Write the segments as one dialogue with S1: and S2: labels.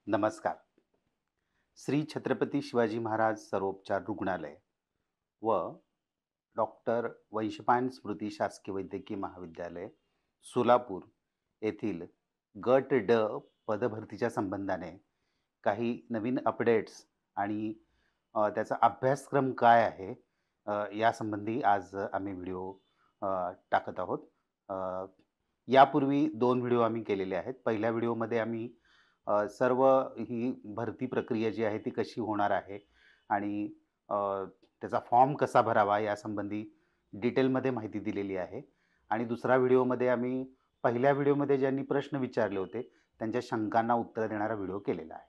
S1: नमस्कार. श्री छत्रपती शिवाजी महाराज सर्वोपचार रुग्णालय व डॉक्टर वैशंपायन स्मृती शासकीय वैद्यकीय महाविद्यालय सोलापूर येथील गट ड पदभरतीच्या संबंधाने काही नवीन अपडेट्स आणि त्याचा अभ्यासक्रम काय आहे, यासंबंधी आज आम्ही व्हिडिओ टाकत आहोत. अ, यापूर्वी 2 व्हिडिओ आम्ही केलेले आहेत. पहिल्या व्हिडिओमध्ये आम्ही सर्व ही भरती प्रक्रिया जी आहे ती कशी होणार आहे आणि अ, त्याचा फॉर्म कसा भरावा यासंबंधी डिटेलमध्ये माहिती दिलेली आहे. आणि दुसरा व्हिडिओमध्ये आम्ही पहिल्या व्हिडिओमध्ये ज्यांनी प्रश्न विचारले होते त्यांच्या शंकांना उत्तर देणारा व्हिडिओ केलेला आहे.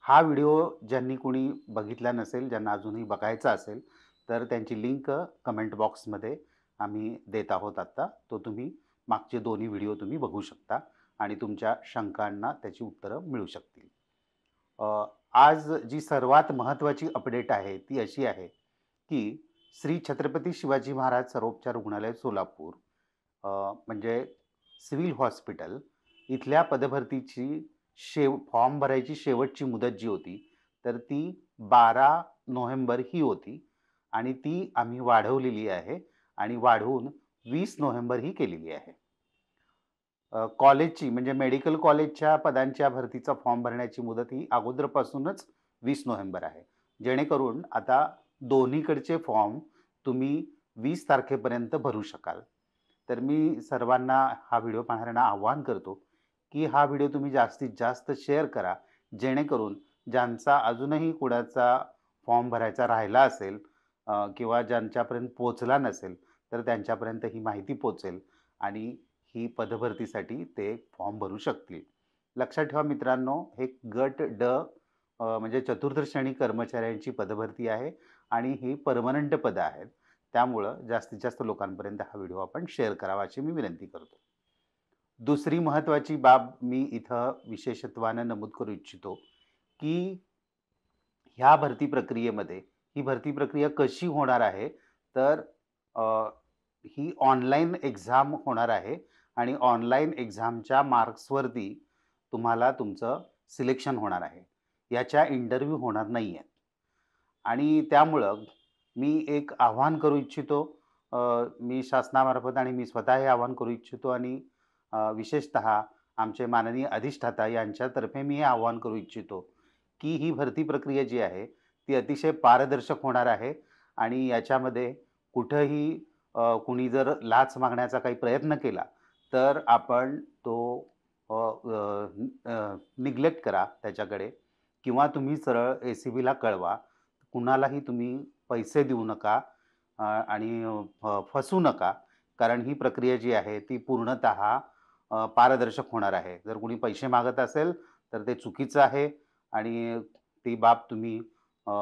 S1: हा व्हिडिओ ज्यांनी कोणी बघितला नसेल, ज्यांना अजूनही बघायचा असेल, तर त्यांची लिंक कमेंट बॉक्समध्ये आम्ही देत आहोत आत्ता. तो तुम्ही मागचे दोन्ही व्हिडिओ तुम्ही बघू शकता आणि तुमच्या शंकांना त्याची उत्तरं मिळू शकतील. अ, आज जी सर्वात महत्त्वाची अपडेट आहे ती अशी आहे, की श्री छत्रपती शिवाजी महाराज सर्वोपचार रुग्णालय सोलापूर, म्हणजे सिव्हिल हॉस्पिटल इथल्या पदभरतीची फॉर्म भरायची शेवटची मुदत जी होती, तर ती 12 नोव्हेंबर ही होती आणि ती आम्ही वाढवलेली आहे आणि वाढवून 20 नोव्हेंबर ही केलेली आहे. कॉलेजची म्हणजे मेडिकल कॉलेजच्या पदांच्या भरतीचा फॉर्म भरण्याची मुदत ही अगोदरपासूनच 20 नोव्हेंबर आहे. जेणेकरून आता दोन्हीकडचे फॉर्म तुम्ही 20 तारखेपर्यंत भरू शकाल. तर मी सर्वांना, हा व्हिडिओ पाहणाऱ्यांना आवाहन करतो, की हा व्हिडिओ तुम्ही जास्तीत जास्त शेअर करा. जेणेकरून ज्यांचा अजूनही कुणाचा फॉर्म भरायचा राहिला असेल, किंवा ज्यांच्यापर्यंत पोहोचला नसेल, तर त्यांच्यापर्यंत ही माहिती पोहोचेल आणि ही पदभरतीसाठी ते फॉर्म भरू शकतील. लक्षात ठेवा मित्रांनो, हे गट ड म्हणजे चतुर्थ श्रेणी कर्मचाऱ्यांची पदभरती आहे आणि ही पर्मनंट पदं आहेत. त्यामुळं जास्तीत जास्त लोकांपर्यंत हा व्हिडिओ आपण शेअर करावा अशी मी विनंती करतो. दुसरी महत्त्वाची बाब मी इथं विशेषत्वानं नमूद करू इच्छितो, की ह्या भरती प्रक्रियेमध्ये ही भरती प्रक्रिया कशी होणार आहे, तर अ, ही ऑनलाईन एक्झाम होणार आहे आणि ऑनलाईन एक्झामच्या मार्क्सवरती तुम्हाला तुमचं सिलेक्शन होणार आहे. याच्या इंटरव्ह्यू होणार नाही आहेत. आणि त्यामुळं मी एक आव्हान करू इच्छितो. अ, मी शासनामार्फत आणि मी स्वतः हे आवाहन करू इच्छितो आणि विशेषतः आमचे माननीय अधिष्ठाता यांच्यातर्फे मी हे आवाहन करू इच्छितो, की ही भरती प्रक्रिया जी आहे, ती अतिशय पारदर्शक होणार आहे आणि याच्यामध्ये कुठंही कुणी जर लाच मागण्याचा काही प्रयत्न केला, तर आपण तो निग्लेक्ट करा त्याच्याकडे किंवा तुम्ही सरळ ए-सी-बीला कळवा. कुणालाही तुम्ही पैसे देऊ नका आणि फसवू नका. कारण ही प्रक्रिया जी आहे ती पूर्णतः पारदर्शक होणार आहे. जर कोणी पैसे मागत असेल, तर ते चुकीचं आहे आणि ती बाब तुम्ही अ,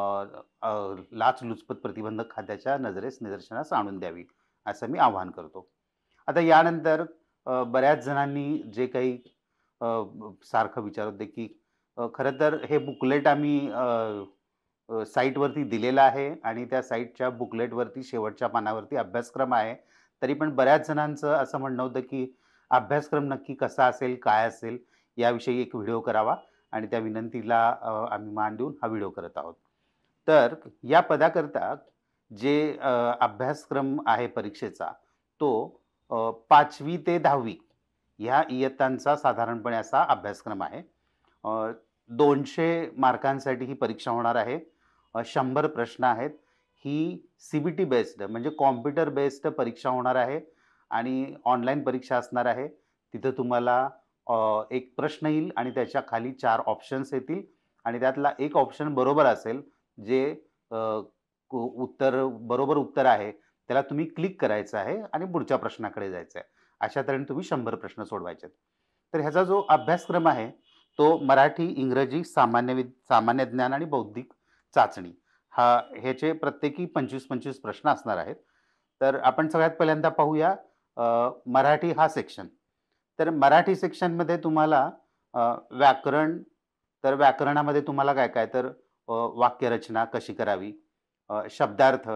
S1: अ, लाचलुचपत प्रतिबंधक खात्याच्या नजरेस निदर्शनास आणून द्यावी, असं मी आवाहन करतो. आता यानंतर बऱ्याच जणांनी जे काही सारखं विचारत होते, की खरं तर हे बुकलेट आम्ही साईटवरती दिलेलं आहे आणि त्या साईटच्या बुकलेटवरती शेवटच्या पानावरती अभ्यासक्रम आहे. तरी पण बऱ्याच जणांचं असं म्हणणं होतं, की अभ्यासक्रम नक्की कसा असेल, काय असेल, याविषयी एक व्हिडिओ करावा आणि त्या विनंतीला आम्ही मान देऊन हा व्हिडिओ करत आहोत. तर या पदाकरता जे अभ्यासक्रम आहे परीक्षेचा, तो 5वी ते 10वी ह्या इयत्तांचा साधारणपणे असा अभ्यासक्रम आहे. 200 मार्कांसाठी ही परीक्षा होणार आहे. 100 प्रश्न आहेत. ही सी-बी-टी बेस्ड म्हणजे कॉम्प्युटर बेस्ड परीक्षा होणार आहे आणि ऑनलाईन परीक्षा असणार आहे. तिथं तुम्हाला एक प्रश्न येईल आणि त्याच्या खाली 4 ऑप्शन्स येतील आणि त्यातला एक ऑप्शन बरोबर असेल, जे अ, उत्तर बरोबर उत्तर आहे, त्याला तुम्ही क्लिक करायचं आहे आणि पुढच्या प्रश्नाकडे जायचं आहे. अशा तऱ्हेने तुम्ही 100 प्रश्न सोडवायचे आहेत. तर ह्याचा जो अभ्यासक्रम आहे, तो मराठी, इंग्रजी, सामान्य ज्ञान आणि बौद्धिक चाचणी, ह्याचे प्रत्येकी 25-25 प्रश्न असणार आहेत. तर आपण सगळ्यात पहिल्यांदा पाहूया मराठी हा सेक्शन. तर मराठी सेक्शनमध्ये तुम्हाला अ, व्याकरण, तर व्याकरणामध्ये तुम्हाला काय-काय तर वाक्यरचना कशी करावी, शब्दार्थ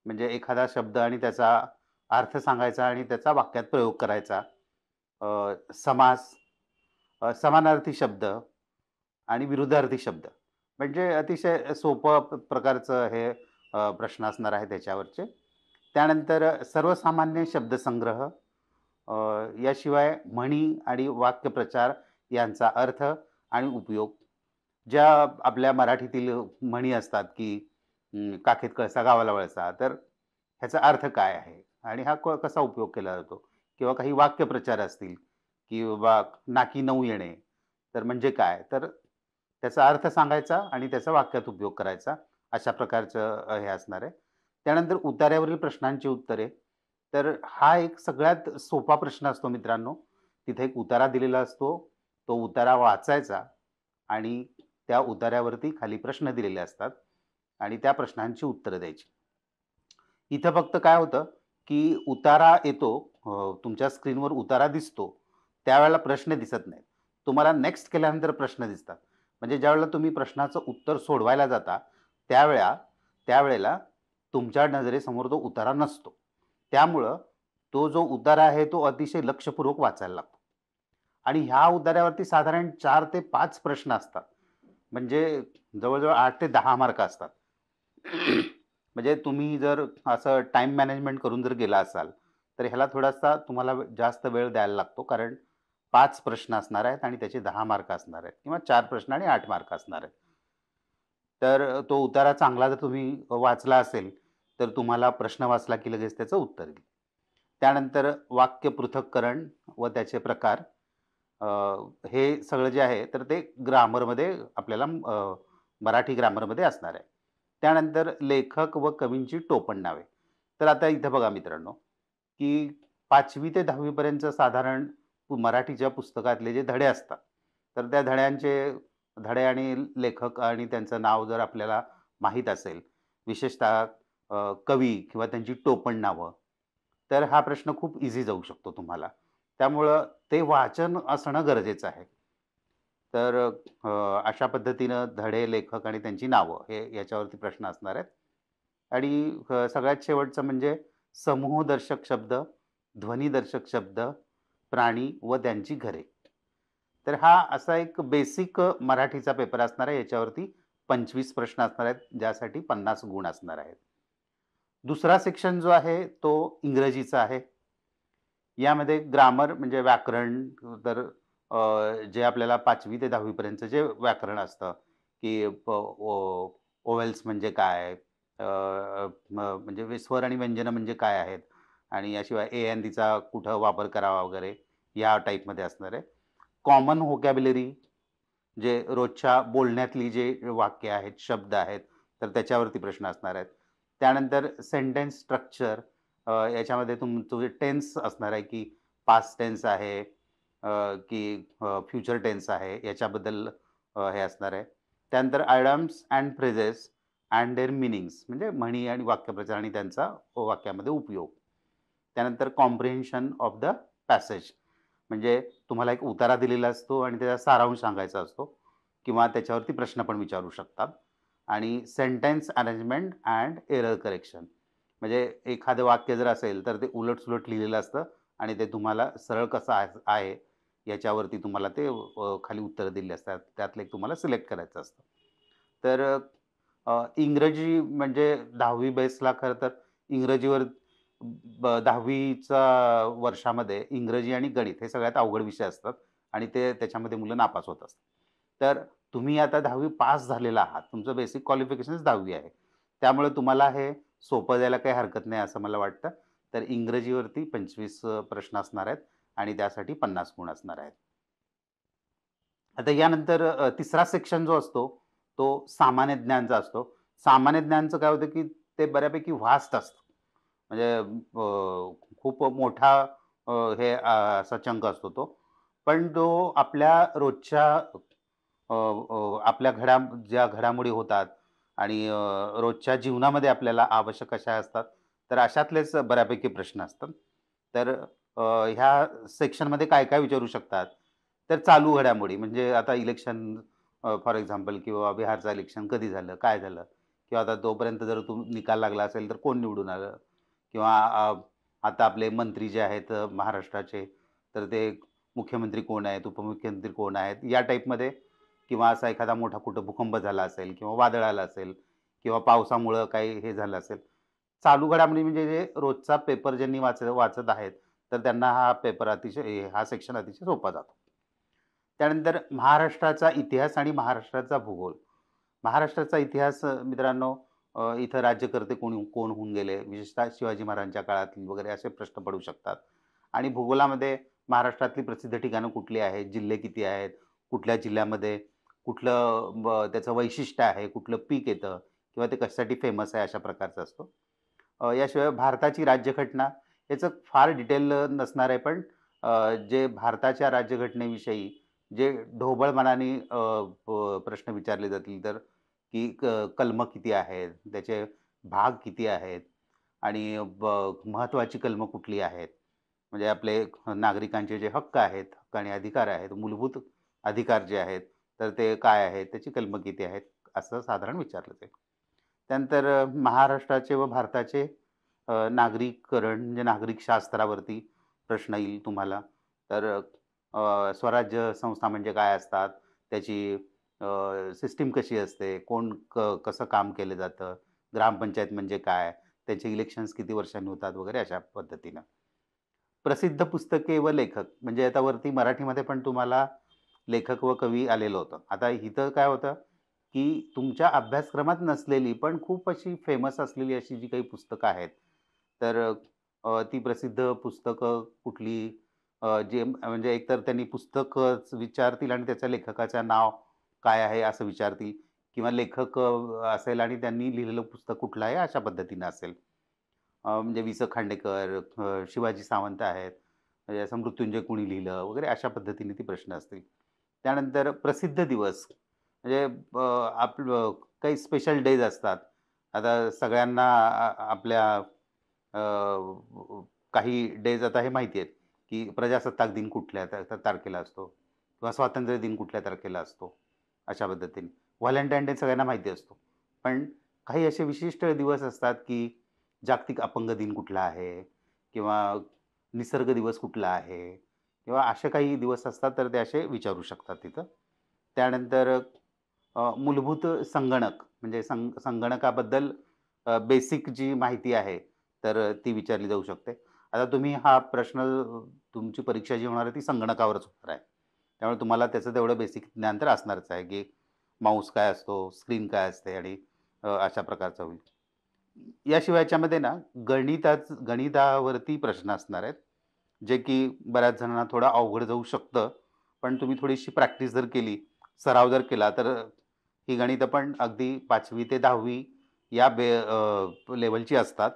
S1: म्हणजे एखादा शब्द आणि त्याचा अर्थ सांगायचा आणि त्याचा वाक्यात प्रयोग करायचा. समास, समानार्थी शब्द आणि विरुद्धार्थी शब्द. म्हणजे अतिशय सोपं प्रकारचं हे प्रश्न असणार आहे त्याच्यावरचे. त्यानंतर सर्वसामान्य शब्दसंग्रह, याशिवाय म्हणी आणि वाक्यप्रचार यांचा अर्थ आणि उपयोग. ज्या आपल्या मराठीतील म्हणी असतात, की "काखेत कळसा गावाला वळसा." तर ह्याचा अर्थ काय आहे? आणि हा कसा उपयोग केला जातो? किंवा काही वाक्यप्रचार असतील, की बाबा "नाकी नऊ येणे." तर म्हणजे काय? तर त्याचा अर्थ सांगायचा आणि त्याचा वाक्यात उपयोग करायचा. अशा प्रकारचं हे असणार आहे. त्यानंतर उतार्यावरील प्रश्नांची उत्तरे. तर हा एक सगळ्यात सोपा प्रश्न असतो मित्रांनो. तिथे एक उतारा दिलेला असतो. तो उतारा वाचायचा आणि त्या उतार्यावरती खाली प्रश्न दिलेले असतात आणि त्या प्रश्नांची उत्तरं द्यायची. इथं फक्त काय होतं, की उतारा येतो, तुमच्या स्क्रीनवर उतारा दिसतो. त्यावेळेला प्रश्न दिसत नाहीत. तुम्हाला नेक्स्ट केल्यानंतर प्रश्न दिसतात. म्हणजे ज्यावेळेला तुम्ही प्रश्नाचं उत्तर सोडवायला जाता, त्यावेळा त्यावेळेला तुमच्या नजरेसमोर तो उतारा नसतो. त्यामुळं तो जो उतारा आहे, तो अतिशय लक्षपूर्वक वाचायला लागतो. आणि ह्या उतार्यावरती साधारण 4 ते 5 प्रश्न असतात. म्हणजे जवळ-जवळ 8 ते 10 मार्क असतात. म्हणजे तुम्ही जर असं टाईम मॅनेजमेंट करून जर गेला असाल, तर ह्याला थोडासा तुम्हाला जास्त वेळ द्यायला लागतो. कारण 5 प्रश्न असणार आहेत आणि त्याचे 10 मार्क असणार आहेत किंवा 4 प्रश्न आणि 8 मार्क असणार आहेत. तर तो उतारा चांगला जर तुम्ही वाचला असेल, तर तुम्हाला प्रश्न वाचला की लगेच त्याचं उत्तर येईल. त्यानंतर वाक्य पृथक्करण व त्याचे प्रकार. अ, हे सगळं जे आहे, तर ते ग्रामरमध्ये आपल्याला मराठी ग्रामरमध्ये असणार आहे. त्यानंतर लेखक व कवींची टोपण नावे. तर आता इथं बघा मित्रांनो, की 5वी ते 10वी पर्यंतचं साधारण मराठीच्या पुस्तकातले जे धडे असतात, तर त्या धडे आणि लेखक आणि त्यांचं नाव जर आपल्याला माहीत असेल, विशेषतः कवी किंवा त्यांची टोपण नावं, तर हा प्रश्न खूप ईझी जाऊ शकतो तुम्हाला. त्यामुळं ते वाचन असणं गरजेचं आहे. तर अशा पद्धतीनं धडे, लेखक आणि त्यांची नावं हे याच्यावरती प्रश्न असणार आहेत. आणि सगळ्यात शेवटचं म्हणजे समूहदर्शक शब्द, ध्वनीदर्शक शब्द, प्राणी व त्यांची घरे. तर हा असा एक बेसिक मराठीचा पेपर असणार आहे. याच्यावरती 25 प्रश्न असणार आहेत, ज्यासाठी 50 गुण असणार आहेत. दुसरा सेक्शन जो आहे तो इंग्रजीचा आहे. यामध्ये ग्रामर म्हणजे व्याकरण. तर जे आपल्याला 5वी ते 10वी पर्यंतचं जे व्याकरण असतं, की ओवेल्स म्हणजे काय? म्हणजे स्वर आणि व्यंजनं म्हणजे काय आहेत? आणि याशिवाय ए एन डीचा कुठं वापर करावा वगैरे या टाइपमध्ये असणार आहे. कॉमन व्होकॅब्युलरी, जे रोजच्या बोलण्यातली जे वाक्य आहेत, शब्द आहेत, तर त्याच्यावरती प्रश्न असणार आहेत. त्यानंतर सेंटेन्स स्ट्रक्चर, याच्यामध्ये तुमचं जे टेन्स असणार आहे, की पास्ट टेन्स आहे, की फ्युचर टेन्स आहे, याच्याबद्दल हे असणार आहे. त्यानंतर idioms and phrases and their meanings, म्हणजे म्हणी आणि वाक्यप्रचार आणि त्यांचा वाक्यामध्ये उपयोग. त्यानंतर कॉम्प्रिहेन्शन ऑफ द पॅसेज, म्हणजे तुम्हाला एक उतारा दिलेला असतो आणि त्याचा सारांश सांगायचा असतो किंवा त्याच्यावरती प्रश्न पण विचारू शकतात. आणि sentence arrangement and error correction, म्हणजे एखादं वाक्य जर असेल तर ते उलट-सुलट लिहिलेलं असतं आणि ते तुम्हाला सरळ कसं आहे याच्यावरती तुम्हाला ते खाली उत्तरं दिलेली असतात. त्यातलं एक तुम्हाला सिलेक्ट करायचं असतं. तर इंग्रजी म्हणजे 10वी बेसला खरं तर इंग्रजीवर 10वीच्या वर्षामध्ये इंग्रजी आणि गणित हे सगळ्यात अवघड विषय असतात आणि ते त्याच्यामध्ये मुलं नापास होत असतात. तर तुम्ही आता 10वी पास झालेला आहात. तुमचं बेसिक क्वालिफिकेशनच 10वी आहे. त्यामुळे तुम्हाला हे सोपं जायला काही हरकत नाही असं मला वाटतं. तर इंग्रजीवरती 25 प्रश्न असणार आहेत आणि त्यासाठी 50 गुण असणार आहेत. आता यानंतर तिसरा सेक्शन जो असतो, तो सामान्य ज्ञानचा असतो. सामान्य ज्ञानचं काय होतं, की ते बऱ्यापैकी व्हास्ट असतं. म्हणजे खूप मोठा असा चंक असतो तो. पण तो आपल्या रोजच्या आपल्या ज्या घडामोडी होतात आणि रोजच्या जीवनामध्ये आपल्याला आवश्यक अशा असतात, तर अशातलेच बऱ्यापैकी प्रश्न असतात. तर ह्या सेक्शनमध्ये काय-काय विचारू शकतात? तर चालू घडामोडी म्हणजे आता इलेक्शन, फॉर एक्झाम्पल, किंवा बिहारचं इलेक्शन कधी झालं? काय झालं? किंवा आता तोपर्यंत जर निकाल लागला असेल तर कोण निवडून आलं? किंवा आता आपले मंत्री जे आहेत महाराष्ट्राचे, तर ते मुख्यमंत्री कोण आहेत? उपमुख्यमंत्री कोण आहेत? या टाईपमध्ये किंवा असा एखादा मोठा कुठं भूकंप झाला असेल किंवा वादळ आलं असेल किंवा पावसामुळं काही हे झालं असेल. चालू घडामोडी म्हणजे जे रोजचा पेपर ज्यांनी वाचत आहेत, तर त्यांना हा पेपर हा सेक्शन अतिशय सोपा जातो. त्यानंतर महाराष्ट्राचा इतिहास आणि महाराष्ट्राचा भूगोल. महाराष्ट्राचा इतिहास मित्रांनो, इथं राज्यकर्ते कोण होऊन गेले, विशेषतः शिवाजी महाराजांच्या काळातील वगैरे असे प्रश्न पडू शकतात. आणि भूगोलामध्ये महाराष्ट्रातली प्रसिद्ध ठिकाणं कुठली आहेत, जिल्हे किती आहेत, कुठल्या जिल्ह्यामध्ये कुठलं त्याचं वैशिष्ट्य आहे, कुठलं पीक येतं किंवा ते कशासाठी फेमस आहे, अशा प्रकारचा असतो. याशिवाय भारताची राज्यघटना याचं फार डिटेल नसणार आहे, पण जे भारताच्या राज्यघटनेविषयी जे ढोबळ प्रश्न विचारले जातील, तर की कलमं किती आहेत, त्याचे भाग किती आहेत आणि महत्त्वाची कलमं कुठली आहेत. म्हणजे आपले नागरिकांचे जे हक्क आहेत, हक्क आणि अधिकार आहेत, मूलभूत अधिकार जे आहेत, तर ते काय आहेत, त्याची कलमं किती आहेत, असं साधारण विचारलं जाईल. त्यानंतर महाराष्ट्राचे व भारताचे नागरीकरण म्हणजे नागरिक शास्त्रावरती प्रश्न येईल तुम्हाला. तर स्वराज्य संस्था म्हणजे काय असतात? त्याची सिस्टम कशी असते? कसं काम केलं जातं? ग्रामपंचायत म्हणजे काय? त्याचे इलेक्शन्स किती वर्षांनी होतात वगैरे अशा पद्धतीनं. प्रसिद्ध पुस्तके व लेखक म्हणजे आता वरती मराठीमध्ये पण तुम्हाला लेखक व कवी आलेलं होतं. आता इथं काय होतं, की तुमच्या अभ्यासक्रमात नसलेली पण खूप अशी फेमस असलेली अशी जी काही पुस्तकं आहेत, तर ती प्रसिद्ध पुस्तकं कुठली, म्हणजे एकतर त्यांनी पुस्तकच विचारतील आणि त्याच्या लेखकाचं नाव काय आहे असं विचारतील किंवा लेखक असेल आणि त्यांनी लिहिलेलं पुस्तक कुठलं आहे अशा पद्धतीनं असेल. म्हणजे वि. स. खांडेकर, शिवाजी सावंत आहेत, म्हणजे असं मृत्युंजय कुणी लिहिलं वगैरे अशा पद्धतीने ती प्रश्न असतील. त्यानंतर प्रसिद्ध दिवस म्हणजे आपलं काही स्पेशल डेज असतात. आता सगळ्यांना आपल्या काही डेज आता हे माहिती आहेत, की प्रजासत्ताक दिन कुठल्या तारखेला असतो किंवा स्वातंत्र्य दिन कुठल्या तारखेला असतो, अशा पद्धतीने. व्हॅलेंटाईन डे सगळ्यांना माहिती असतो. पण काही असे विशिष्ट दिवस असतात, की जागतिक अपंग दिन कुठला आहे किंवा निसर्ग दिवस कुठला आहे किंवा असे काही दिवस असतात, तर ते असे विचारू शकतात तिथं. त्यानंतर मूलभूत संगणक म्हणजे संगणकाबद्दल बेसिक जी माहिती आहे, तर ती विचारली जाऊ शकते. आता तुम्ही हा प्रश्न तुमची परीक्षा जी होणार आहे ती संगणकावरच होणार आहे. त्यामुळे तुम्हाला त्याचं तेवढं बेसिक ज्ञान तर असणारच आहे, की माऊस काय असतो, स्क्रीन काय असते आणि अशा प्रकारचं होईल. याशिवाय याच्यामध्ये ना गणितावरती प्रश्न असणार आहेत, जे की बऱ्याच जणांना थोडं अवघड जाऊ शकतं. पण तुम्ही थोडीशी प्रॅक्टिस जर केली, सराव जर केला, तर ही गणितं पण अगदी 5वी ते 10वी या लेव्हलची असतात.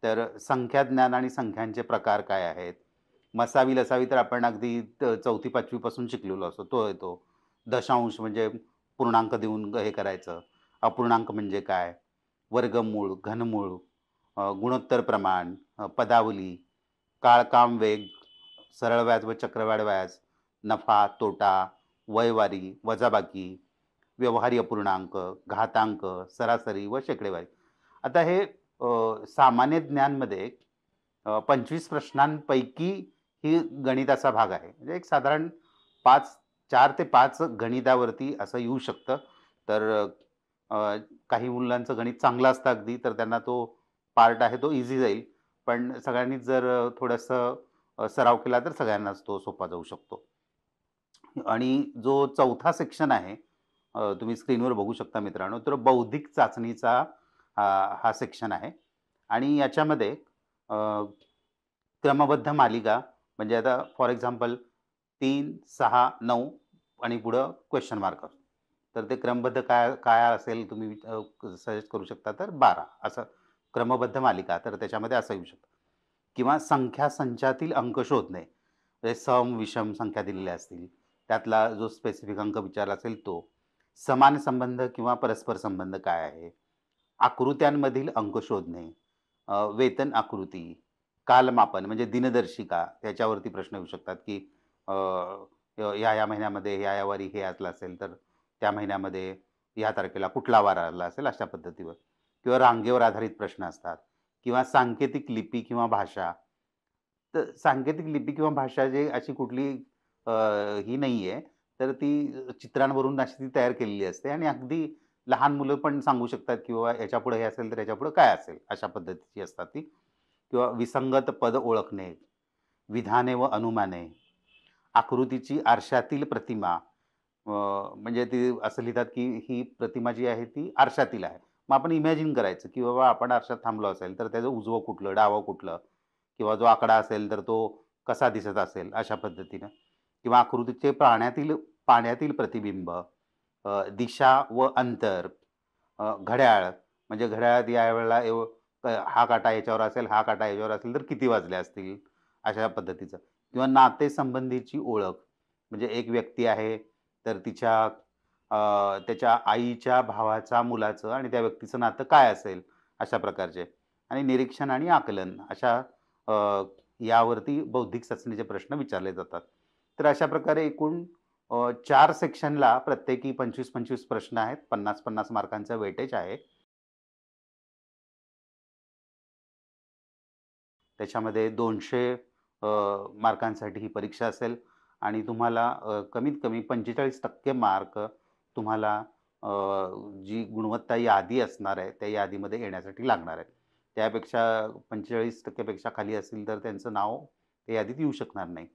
S1: तर संख्याज्ञान आणि संख्यांचे प्रकार काय आहेत? मसावी-लसावी तर आपण अगदी 4थी-5वी पासून शिकलेलो असतो. तो येतो. दशांश म्हणजे पूर्णांक देऊन हे करायचं. अपूर्णांक म्हणजे काय? वर्गमूळ, घनमूळ, गुणोत्तर प्रमाण, पदावली, काळ, काम, वेग, सरळ व्याज व चक्रवाढ व्याज, नफा, तोटा, वयवारी, वजाबाकी, व्यवहारी अपूर्णांक, घातांक, सरासरी व शेकडेवारी. आता हे सामान्य ज्ञानमध्ये 25 प्रश्नांपैकी ही गणिताचा भाग आहे. म्हणजे एक साधारण 5 4 ते 5 गणितावरती असं येऊ शकतं. तर काही मुलांचं गणित चांगलं असतं अगदी, तर त्यांना तो पार्ट आहे तो ईझी जाईल. पण सगळ्यांनीच जर थोडंसं सराव केला तर सगळ्यांनाच तो सोपा जाऊ शकतो. आणि जो 4था सेक्शन आहे, तुम्ही स्क्रीनवर बघू शकता मित्रांनो, तर बौद्धिक चाचणीचा हा सेक्शन आहे. आणि याच्यामध्ये अ, क्रमबद्ध मालिका म्हणजे आता फॉर एक्झाम्पल 3, 6, 9 आणि पुढं क्वेशन मार्क. तर ते क्रमबद्ध काय काय असेल तुम्ही सजेस्ट करू शकता, तर 12 असं क्रमबद्ध मालिका. तर त्याच्यामध्ये असं येऊ शकतं किंवा संख्या संचातील अंक शोधणे. म्हणजे सम, विषम संख्या दिलेल्या असतील. त्यातला जो स्पेसिफिक अंक विचारला असेल तो. समान संबंध किंवा परस्पर संबंध काय आहे? आकृत्यांमधील अंक शोधणे. वेतन आकृती, कालमापन म्हणजे दिनदर्शिका त्याच्यावरती प्रश्न येऊ शकतात, की अ, या महिन्यामध्ये या वारी हे असलं असेल, तर त्या महिन्यामध्ये या तारखेला कुठला वार आला असेल अशा पद्धतीवर किंवा रांगेवर आधारित प्रश्न असतात किंवा सांकेतिक लिपी किंवा भाषा. तर सांकेतिक लिपी किंवा भाषा जे अशी कुठली अ, ही नाहीये. तर ती चित्रांवरून अशी ती तयार केलेली असते आणि अगदी लहान मुलं पण सांगू शकतात, की बाबा याच्यापुढे हे असेल तर याच्यापुढे काय असेल, अशा पद्धतीची असतात ती. किंवा विसंगत पद ओळखणे, विधाने व अनुमाने, आकृतीची आरशातील प्रतिमा. म्हणजे ती असं लिहितात, की ही प्रतिमा जी आहे ती आरशातील आहे. मग आपण इमॅजिन करायचं, की बाबा आपण आरशात थांबलो असेल, तर त्याचं उजवं कुठलं, डावं कुठलं किंवा जो आकडा असेल, तर तो कसा दिसत असेल अशा पद्धतीनं. किंवा आकृतीचे पाण्यातील प्रतिबिंब, दिशा व अंतर, घड्याळ म्हणजे घड्याळात यावेळेला हा काटा याच्यावर असेल, हा काटा याच्यावर असेल, तर किती वाजले असतील, अशा पद्धतीचं. किंवा नातेसंबंधीची ओळख, म्हणजे एक व्यक्ती आहे, तर त्याच्या आईच्या भावाच्या मुलाचं आणि त्या व्यक्तीचं नातं काय असेल, अशा प्रकारचे. आणि निरीक्षण आणि आकलन अशा अ, यावरती बौद्धिक चाचणीचे प्रश्न विचारले जातात. तर अशा प्रकारे एकूण 4 सेक्शनला प्रत्येकी 25-25 प्रश्न आहेत. 50-50 मार्कांचं वेटेज आहे. त्याच्यामध्ये 200 मार्कांसाठी ही परीक्षा असेल आणि तुम्हाला कमीत कमी 45% मार्क तुम्हाला अ, जी गुणवत्ता यादी असणार आहे, त्या यादीमध्ये येण्यासाठी लागणार आहेत. त्यापेक्षा 45% पेक्षा खाली असतील, तर त्यांचं नाव त्या यादीत येऊ शकणार नाही.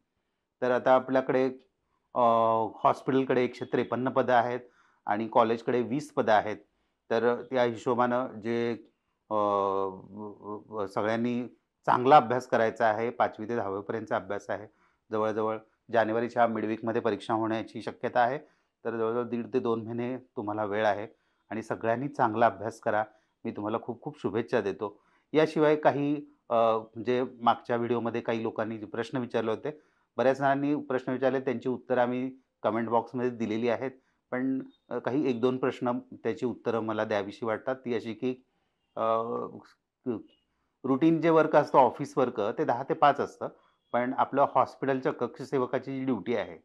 S1: तर आता आपल्याकडे हॉस्पिटलकडे 153 पदं आहेत आणि कॉलेजकडे 20 पदं आहेत. तर त्या हिशोबानं जे सगळ्यांनी चांगला अभ्यास करायचा आहे. 5वी ते 10वी पर्यंतचा अभ्यास आहे. जवळ-जवळ जानेवारीच्या मिडवीकमध्ये परीक्षा होण्याची शक्यता आहे. तर जवळ-जवळ 1.5 ते 2 महिने तुम्हाला वेळ आहे आणि सगळ्यांनी चांगला अभ्यास करा. मी तुम्हाला खूप-खूप शुभेच्छा देतो. याशिवाय काही म्हणजे मागच्या व्हिडिओमध्ये काही लोकांनी जे प्रश्न विचारले होते. बऱ्याच जणांनी प्रश्न विचारले, त्यांची उत्तरं आम्ही कमेंट बॉक्समध्ये दिलेली आहेत. पण काही 1-2 प्रश्न त्याची उत्तरं मला द्यावीशी वाटतात. ती अशी की रुटीन जे वर्क असतं ऑफिस वर्क ते 10 ते 5 असतं. पण आपलं हॉस्पिटलच्या कक्षसेवकाची जी ड्युटी आहे,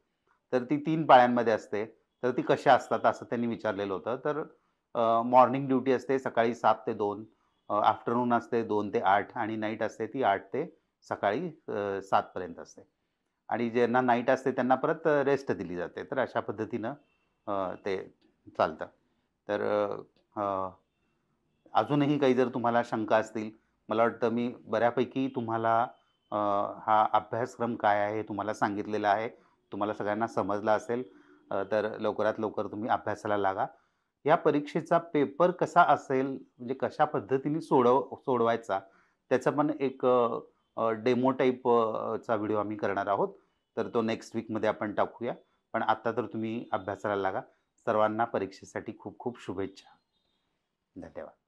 S1: तर ती 3 पाळ्यांमध्ये असते. तर ती कशा असतात असं त्यांनी विचारलेलं होतं. तर मॉर्निंग ड्युटी असते सकाळी 7 ते 2, आफ्टरनून असते 2 ते 8 आणि नाईट असते ती 8 ते सकाळी 7 पर्यंत असते. आणि ज्यांना नाईट असते त्यांना परत रेस्ट दिली जाते. तर अशा पद्धतीनं ते चालतं. तर अजूनही काही जर तुम्हाला शंका असतील, मला वाटतं मी बऱ्यापैकी तुम्हाला अ, हा अभ्यासक्रम काय आहे हे तुम्हाला सांगितलेलं आहे. तुम्हाला सगळ्यांना समजला असेल. तर लवकरात लवकर तुम्ही अभ्यासाला लागा. या परीक्षेचा पेपर कसा असेल, म्हणजे कशा पद्धतीने सोडवायचा, त्याचा पण एक डेमो टाइप चा व्हिडिओ आम्ही करणार आहोत. तर तो नेक्स्ट वीकमध्ये आपण टाकूया. पण आता तर तुम्ही अभ्यासाला लागा. सर्वांना परीक्षेसाठी खूप खूप शुभेच्छा. धन्यवाद.